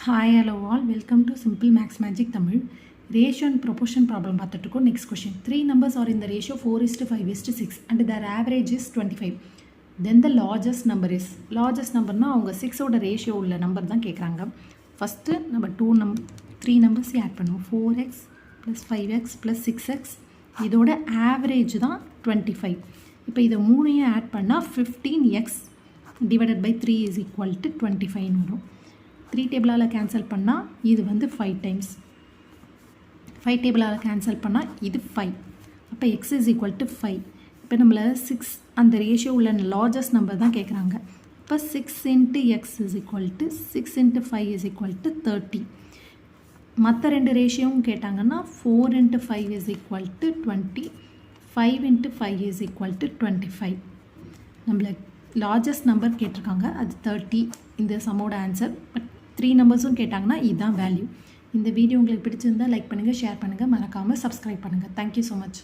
Hi, hello all. Welcome to Simple Max Magic Tamil. Ratio and proportion problem பார்த்துட்டுருக்கோம். Next question. 3 numbers are in the ratio 4:5:6 and their average is 25. Then the largest number is. Largest numberனா அவங்க 6ஓட ratio உள்ள number தான் கேட்குறாங்க. First நம்ம 3 நம்பர்ஸையும் add பண்ணுவோம். 4x + 5x + 6x இதோட average தான் 25. இப்போ இதை மூணையும் ஆட் பண்ணால் 15x divided by 3 is equal to 25 வரும். 3 டேபிளால் கேன்சல் பண்ணால் இது வந்து 5 டைம்ஸ், 5 டேபிளால் கேன்சல் பண்ணால் இது 5. அப்போ x is equal to 5. இப்போ நம்மளை 6 அந்த ரேஷியோ உள்ள லார்ஜஸ்ட் நம்பர் தான் கேட்குறாங்க. இப்போ 6 × x is equal to 6 × 5 is equal to 30. மற்ற ரெண்டு ரேஷியோவும் கேட்டாங்கன்னா 4 × 5 is equal to 20, 5 × 5 is equal to 25. நம்மளை லார்ஜஸ்ட் நம்பர் கேட்டிருக்காங்க, அது 30 இந்த சம்மோட ஆன்சர். பட் 3 நம்பர்ஸும் கேட்டாங்கன்னா இதுதான் வேல்யூ. இந்த வீடியோ உங்களுக்கு பிடிச்சிருந்தால் லைக் பண்ணுங்கள், ஷேர் பண்ணுங்கள், மறக்காமல் சப்ஸ்கிரைப் பண்ணுங்கள். Thank you so much.